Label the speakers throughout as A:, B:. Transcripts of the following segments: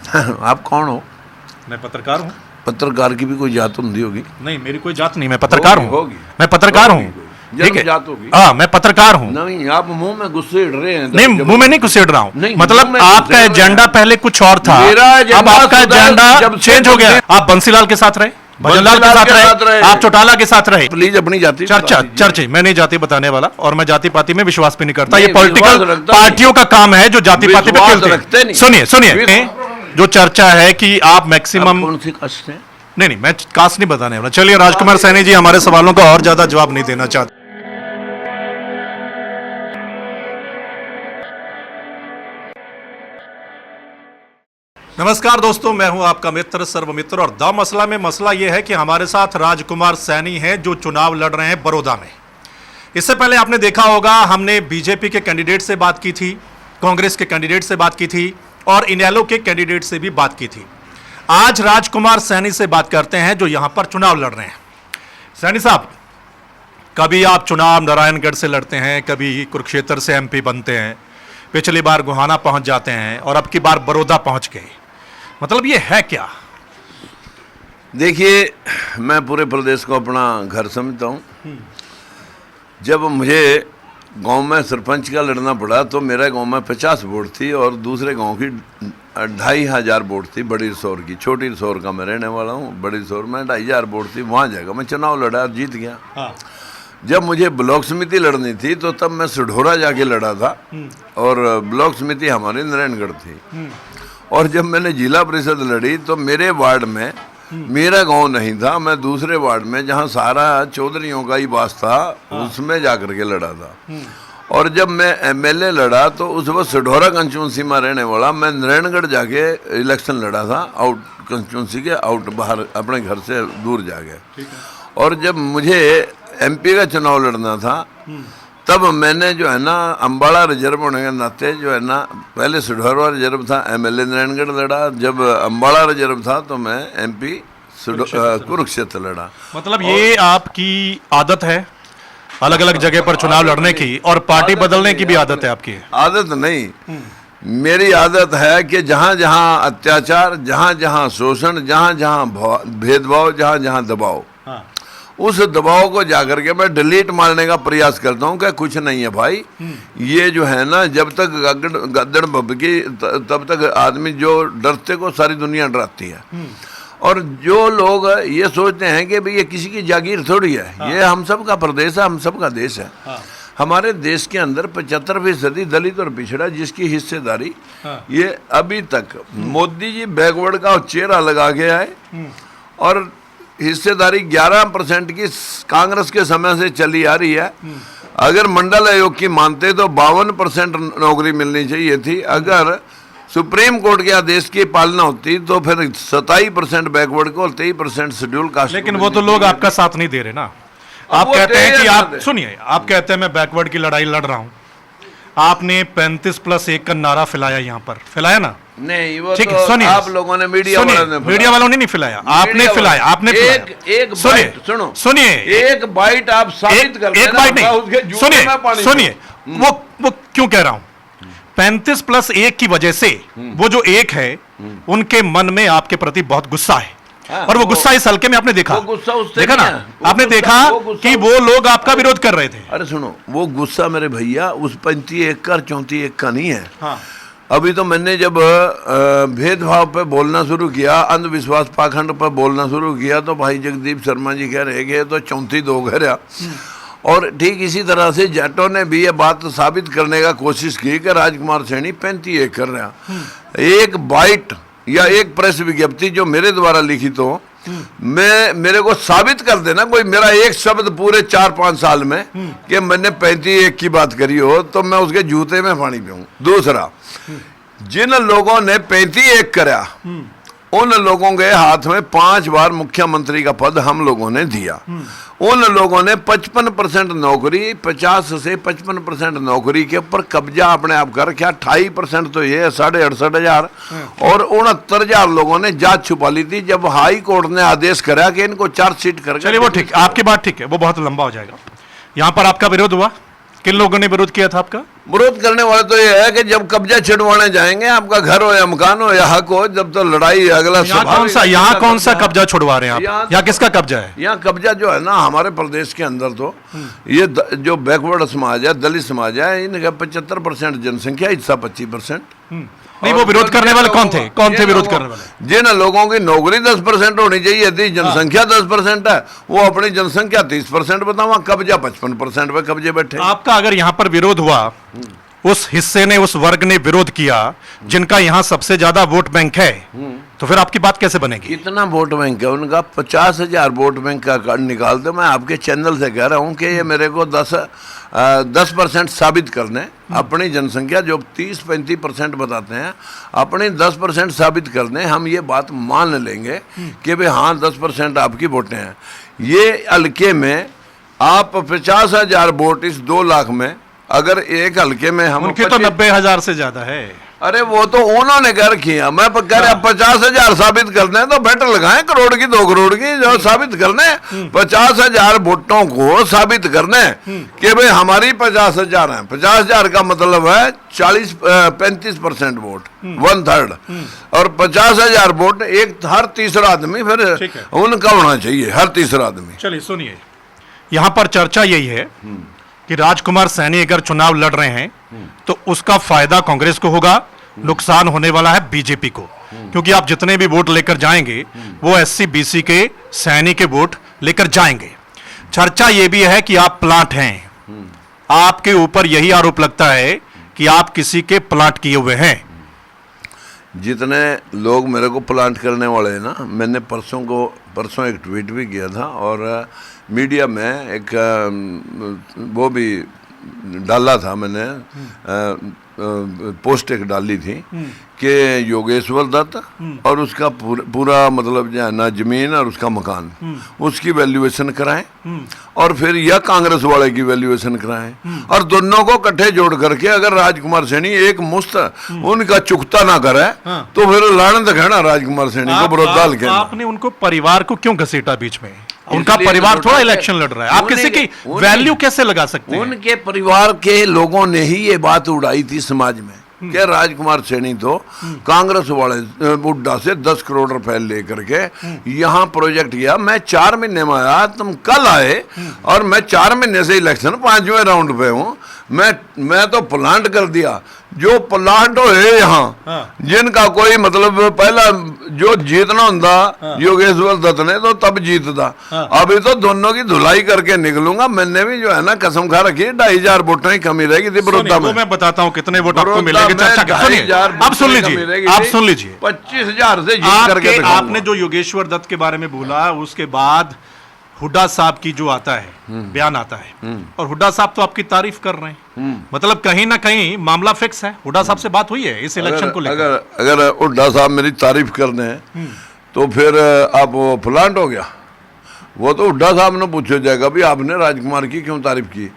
A: आप कौन हो?
B: मैं पत्रकार हूँ।
A: पत्रकार की भी कोई जात होती होगी?
B: नहीं, मेरी कोई जात नहीं, मैं पत्रकार हूँ।
A: होगी।
B: मैं पत्रकार हूँ, ठीक है।
A: जात होगी।
B: हाँ, मैं पत्रकार हूँ।
A: नहीं, आप मुंह में गुस्से रहे हैं।
B: नहीं, मुंह में नहीं घुसेड़ रहा हूँ,
A: नहीं,
B: मतलब
A: मुंह में
B: आपका
A: घुसेड़ रहे
B: एजेंडा
A: हैं।
B: पहले कुछ और था,
A: मेरा
B: अब आपका एजेंडा
A: जब
B: चेंज हो गया। आप बंसीलाल के साथ रहे, भजनलाल के साथ रहे, आप चौटाला के साथ रहे।
A: प्लीज अपनी जाति
B: चर्चा मैं नहीं जाति बताने वाला, और मैं जाति पाति में विश्वास भी नहीं करता। ये
A: नहीं,
B: पॉलिटिकल
A: विश्वास रखता
B: पार्टियों का काम है जो जाति पाति पे
A: विश्वास
B: खेलते
A: रखते
B: हैं।
A: नहीं।
B: सुनिए सुनिए, जो चर्चा है कि आप मैक्सिमम,
A: कौन सी कास्ट है?
B: नहीं, मैं कास्ट नहीं बताने वाला। चलिए, राजकुमार सैनी जी हमारे सवालों का और ज्यादा जवाब नहीं देना चाहते। नमस्कार दोस्तों, मैं हूं आपका मित्र सर्वमित्र, और द मसला में मसला यह है कि हमारे साथ राजकुमार सैनी हैं जो चुनाव लड़ रहे हैं बड़ौदा में। इससे पहले आपने देखा होगा, हमने बीजेपी के कैंडिडेट से बात की थी, कांग्रेस के कैंडिडेट से बात की थी, और इनेलो के कैंडिडेट से भी बात की थी। आज राजकुमार सैनी से बात करते हैं जो यहां पर चुनाव लड़ रहे हैं। सैनी साहब, कभी आप चुनाव नारायणगढ़ से लड़ते हैं, कभी कुरुक्षेत्र से एमपी बनते हैं, पिछली बार गोहाना पहुंच जाते हैं, और अब की बार बड़ौदा पहुंच गए। मतलब ये है क्या?
A: देखिए, मैं पूरे प्रदेश को अपना घर समझता हूँ। जब मुझे गांव में सरपंच का लड़ना पड़ा तो मेरे गांव में 50 वोट थी और दूसरे गांव की 2500 वोट थी। बड़ी रसौर की, छोटी रसौर का मैं रहने वाला हूँ। बड़ी रसौर में 2500 वोट थी। वहाँ जाकर मैं चुनाव लड़ा और जीत गया।
B: हाँ।
A: जब मुझे ब्लॉक समिति लड़नी थी तो तब मैं सिढोरा जाके लड़ा था, और ब्लॉक समिति हमारी नारायणगढ़ थी। और जब मैंने जिला परिषद लड़ी तो मेरे वार्ड में मेरा गांव नहीं था, मैं दूसरे वार्ड में जहां सारा चौधरियों का ही वास था, उसमें जाकर के लड़ा था। और जब मैं एमएलए लड़ा तो उस वक्त सिढोरा कंस्टिट्यूंसी में रहने वाला मैं नारायणगढ़ जाके इलेक्शन लड़ा था, आउट कंस्टिट्यूंसी के, आउट बाहर अपने घर से दूर जाके। और जब मुझे एमपी का चुनाव लड़ना था तब मैंने जो है ना अम्बाड़ा रिजर्व होने के नाते जो है ना, पहले सिढोरा रिजर्व था, एमएलए नारायणगढ़ लड़ा। जब अम्बाड़ा रिजर्व था तो मैं एमपी कुरुक्षेत्र लड़ा।
B: मतलब ये आपकी आदत है अलग अलग जगह पर चुनाव लड़ने की, और पार्टी बदलने की भी आदत है आपकी?
A: आदत नहीं, मेरी आदत है कि जहाँ जहाँ अत्याचार, जहाँ जहाँ शोषण, जहाँ जहाँ भेदभाव, जहाँ जहाँ दबाव, उस दबाव को जाकर के मैं डिलीट मारने का प्रयास करता हूँ कि कुछ नहीं है भाई। ये जो है ना, जब तक गद्दड़ भभकी तब तक आदमी जो डरते को सारी दुनिया डराती है। और जो लोग ये सोचते हैं कि भाई ये किसी की जागीर थोड़ी है, ये हम सब का प्रदेश है, हम सब का देश है। हमारे देश के अंदर 75% दलित और पिछड़ा जिसकी हिस्सेदारी ये अभी तक मोदी जी बैकवर्ड का चेहरा लगा के आए, और हिस्सेदारी 11% की कांग्रेस के समय से चली आ रही है। अगर मंडल आयोग की मानते तो 52% नौकरी मिलनी चाहिए थी। अगर सुप्रीम कोर्ट के आदेश की पालना होती तो फिर 27% बैकवर्ड को और 23% शेड्यूल कास्ट।
B: लेकिन वो तो लोग आपका साथ नहीं दे रहे ना। आप कहते हैं कि आप सुनिए, आप कहते हैं मैं बैकवर्ड की लड़ाई लड़ रहा हूं। आपने 35+1 का नारा फैलाया, यहाँ पर फैलाया ना?
A: नहीं, वो
B: ठीक है,
A: तो
B: सुनिए,
A: आप लोगों ने, मीडिया
B: वालों ने नहीं फैलाया, आपने फैलाया। आपने
A: एक बाइट सुनो,
B: सुनिए,
A: एक बाइट आप साबित कर देना।
B: एक बाइट नहीं, सुनिए, वो क्यों कह रहा हूं? 35+1 की वजह से वो जो एक है उनके मन में आपके प्रति बहुत गुस्सा है। और वो गुस्सा इस हल्के में आपने देखा, देखा ना, आपने देखा कि वो लोग आपका विरोध कर रहे थे।
A: अरे सुनो, वो गुस्सा मेरे भैया उस 35 का 34 का नहीं है।
B: हाँ।
A: अभी तो मैंने जब भेदभाव पे बोलना शुरू किया, अंधविश्वास पाखंड पर बोलना शुरू किया, तो भाई जगदीप शर्मा जी कह रहे कि तो 34 कह रहा। और ठीक इसी तरह से जाटों ने भी ये बात साबित करने का कोशिश की कि राजकुमार सैनी 35 कर रहा। एक बाइट या एक प्रेस विज्ञप्ति जो मेरे द्वारा लिखित हो, मेरे को साबित कर देना कोई मेरा एक शब्द पूरे 4-5 साल में कि मैंने 35 की बात करी हो, तो मैं उसके जूते में पानी पीऊं। दूसरा, जिन लोगों ने 35 करा उन लोगों के हाथ में 5 बार मुख्यमंत्री का पद हम लोगों ने दिया। उन लोगों ने 55% नौकरी, 50 से 55% नौकरी के ऊपर कब्जा अपने आप कर रखा। 28% तो ये 68,500 और 69,000 लोगों ने जांच छुपा ली थी जब हाई कोर्ट ने आदेश करा कि इनको चार्जशीट कर।
B: चलिए, वो ठीक, आपकी बात ठीक है, वो बहुत लंबा हो जाएगा। यहाँ पर आपका विरोध हुआ, किन लोगों ने विरोध किया था आपका?
A: विरोध करने वाले तो ये है कि जब कब्जा छिड़वाने जाएंगे, आपका घर हो या मकान हो या हक हो, जब तो लड़ाई अगला
B: यहाँ कौन सा कब्जा छुड़वा रहे हैं आप? यहाँ किसका कब्जा है?
A: यहाँ कब्जा जो है ना हमारे प्रदेश के अंदर तो ये जो बैकवर्ड समाज है, दलित समाज है, इनका 75% जनसंख्या, हिस्सा 25%।
B: नहीं, वो विरोध करने वाले कौन थे विरोध करने वाले?
A: जिन लोगों की नौकरी 10% होनी चाहिए, यदि जनसंख्या 10% है, वो अपनी जनसंख्या 30% बताओ, कब्जा 55% पे कब्जे बैठे।
B: आपका अगर यहाँ पर विरोध हुआ, उस हिस्से ने, उस वर्ग ने विरोध किया जिनका यहाँ सबसे ज्यादा वोट बैंक है, तो फिर आपकी बात कैसे बनेगी?
A: कितना वोट बैंक है उनका? 50,000 वोट बैंक का कार्ड निकाल दो। मैं आपके चैनल से कह रहा हूँ कि ये मेरे को 10% साबित करने, अपनी जनसंख्या जो 30-35% बताते हैं, अपनी 10% साबित करने हम ये बात मान लेंगे कि भाई हाँ 10% आपकी वोटें हैं। ये हल्के में आप 50,000 वोट इस 2 लाख में, अगर एक हल्के में हम
B: उनके तो 90,000 से ज्यादा है।
A: अरे वो तो उन्होंने कह रखी है, मैं कह रहा 50,000 साबित करने तो बेटर लगाएं, करोड़ की 2 करोड़ की जो साबित करने, 50,000 वोटों को साबित करने कि भाई हमारी 50,000 है। 50,000 का मतलब है 35% वोट, 1/3, और 50,000 वोट एक हर तीसरा आदमी फिर उनका होना चाहिए, हर तीसरा आदमी।
B: चलिए सुनिए, यहाँ पर चर्चा यही है कि राजकुमार सैनी अगर चुनाव लड़ रहे हैं तो उसका फायदा कांग्रेस को होगा, नुकसान होने वाला है बीजेपी को, क्योंकि आप जितने भी वोट लेकर जाएंगे वो SC BC के सैनी के वोट लेकर जाएंगे। चर्चा यह भी है कि आप प्लाट हैं, आपके ऊपर यही आरोप लगता है कि आप किसी के प्लाट किए हुए हैं।
A: जितने लोग मेरे को प्लांट करने वाले हैं ना, मैंने परसों एक ट्वीट भी किया था और मीडिया में एक वो भी डाला था, मैंने पोस्ट एक डाली थी कि योगेश्वर दत्त और उसका पूरा मतलब जो है ना जमीन और उसका मकान, उसकी वैल्यूएशन कराएं और फिर यह कांग्रेस वाले की वैल्यूएशन कराएं, और दोनों को इकट्ठे जोड़ करके अगर राजकुमार सैनी एक मुश्त उनका चुकता ना करे तो फिर लानत कहना राजकुमार सैनी को बरोदाल के।
B: आपने उनको परिवार को क्यों घसीटा बीच में? उनका परिवार थोड़ा इलेक्शन लड़ रहा है, आप किसी की वैल्यू कैसे लगा सकते हैं?
A: उनके परिवार के लोगों ने ही ये बात उड़ाई थी समाज में कि राजकुमार सैनी तो कांग्रेस वाले बुड्ढा से 10 करोड़ रुपए लेकर के यहाँ प्रोजेक्ट किया। मैं 4 महीने में आया, तुम कल आए, और मैं 4 महीने से इलेक्शन 5वें राउंड पे हूँ। मैं तो प्लांट कर दिया, जो प्लांट है यहाँ जिनका कोई मतलब पहला जो जीतना होता योगेश्वर दत्त ने तो तब जीतता, अभी तो दोनों की धुलाई करके निकलूंगा। मैंने भी जो है ना कसम खा रखी है 2,500 वोटें ही कमी रहेगी थी बड़ौदा में।
B: मैं बताता हूँ कितने वोट आपको मिलेंगे। आप सुन लीजिए, आप सुन लीजिए,
A: 25,000 से जीत करके
B: आपने जो योगेश्वर दत्त के बारे में बोला, उसके बाद हुड्डा साहब की जो आता है बयान आता है, और हुड्डा साहब तो आपकी तारीफ कर रहे हैं, मतलब कहीं ना कहीं मामला फिक्स है। हुड्डा साहब से बात हुई है इस इलेक्शन को लेकर?
A: अगर हुड्डा साहब मेरी तारीफ करने हैं तो फिर आप वो प्लांट हो गया, वो तो हुड्डा साहब ने पूछा जाएगा भी आपने राजकुमार की क्यों तारीफ की।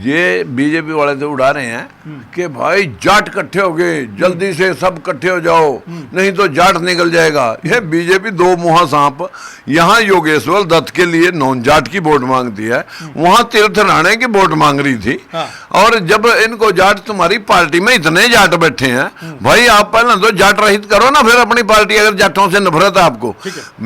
A: ये बीजेपी वाले तो उड़ा रहे हैं कि भाई जाट इकट्ठे हो गए, जल्दी से सब इकट्ठे हो जाओ नहीं तो जाट निकल जाएगा। ये बीजेपी 2 मुहा सांप यहाँ योगेश्वर दत्त के लिए नॉन जाट की वोट मांगती है, वहां तीर्थ राणे की वोट मांग रही थी। और जब इनको जाट, तुम्हारी पार्टी में इतने जाट बैठे हैं भाई, आप पहले तो जाट रहित करो ना, फिर अपनी पार्टी, अगर जाटों से नफरत है आपको।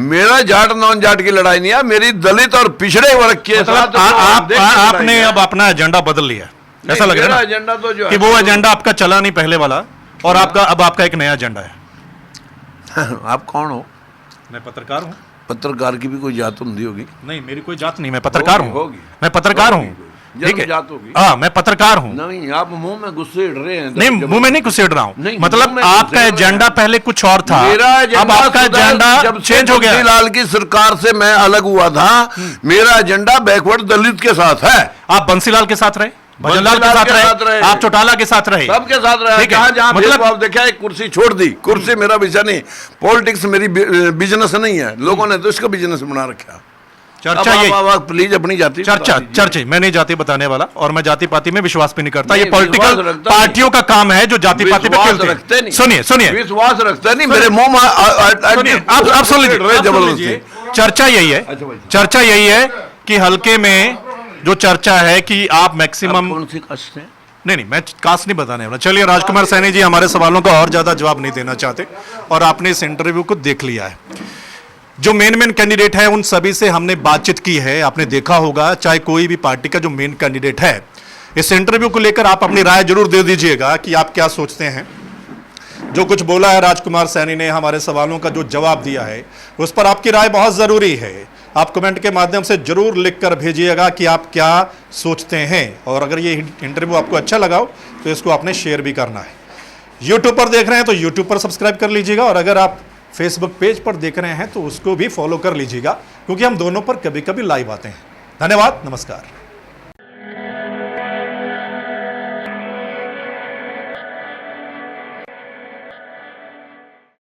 A: मेरा जाट नॉन जाट की लड़ाई नहीं है, मेरी दलित और पिछड़े वर्ग के साथ
B: आपने अब अपना एजेंडा बदल लिया, ऐसा लग रहा है
A: एजेंडा तो जो
B: कि वो एजेंडा आपका चला नहीं पहले वाला, और आपका अब आपका एक नया एजेंडा है।
A: आप कौन हो?
B: मैं पत्रकार हूँ।
A: पत्रकार की भी कोई जात होती होगी?
B: नहीं, मेरी कोई जात नहीं, मैं पत्रकार हूँ। मैं पत्रकार हूँ, ठीक है?
A: जात होगी।
B: हाँ, मैं पत्रकार हूँ।
A: नहीं, आप मुंह में घुसेड़ रहे हैं।
B: नहीं, मुंह में नहीं घुसेड़ रहा हूँ, मतलब आपका एजेंडा पहले कुछ और था, अब आपका एजेंडा
A: जब
B: चेंज हो गया।
A: लाल की सरकार से मैं अलग हुआ था, मेरा एजेंडा बैकवर्ड दलित के साथ है।
B: आप बंसीलाल के साथ रहे, भजनलाल के साथ रहे, आप चौटाला के साथ रहे,
A: सबके साथ रहे। जहां मतलब आप देखा, एक कुर्सी छोड़ दी। कुर्सी मेरा विषय नहीं, पॉलिटिक्स मेरी बिजनेस नहीं है, लोगों ने तो इसको बिजनेस बना रखा।
B: चर्चा ये,
A: प्लीज अपनी जाति
B: चर्चा मैं नहीं जाति बताने वाला, और मैं जाति पाति में विश्वास भी नहीं करता। ये पॉलिटिकल पार्टियों का काम है जो जाति पाति पे खेलते हैं। सुनिए,
A: विश्वास रखते नहीं, मेरे मुंह में
B: आप सुन लीजिए। चर्चा यही है कि हल्के में जो चर्चा है कि आप मैक्सिमम,
A: कौन सी कास्ट है?
B: नहीं, मैं कास्ट नहीं बताने वाला। चलिए, राजकुमार सैनी जी हमारे सवालों का और ज़्यादा जवाब नहीं देना चाहते और आपने इस इंटरव्यू को देख लिया है। जो मेन कैंडिडेट है उन सभी से हमने बातचीत की है, आपने देखा होगा, चाहे कोई भी पार्टी का जो मेन कैंडिडेट है। इस इंटरव्यू को लेकर आप अपनी राय जरूर दे दीजिएगा कि आप क्या सोचते हैं। जो कुछ बोला है राजकुमार सैनी ने, हमारे सवालों का जो जवाब दिया है, उस पर आपकी राय बहुत ज़रूरी है। आप कमेंट के माध्यम से जरूर लिखकर भेजिएगा कि आप क्या सोचते हैं। और अगर ये इंटरव्यू आपको अच्छा लगा हो तो इसको आपने शेयर भी करना है। यूट्यूब पर देख रहे हैं तो यूट्यूब पर सब्सक्राइब कर लीजिएगा, और अगर आप फेसबुक पेज पर देख रहे हैं तो उसको भी फॉलो कर लीजिएगा, क्योंकि हम दोनों पर कभी कभी लाइव आते हैं। धन्यवाद, नमस्कार।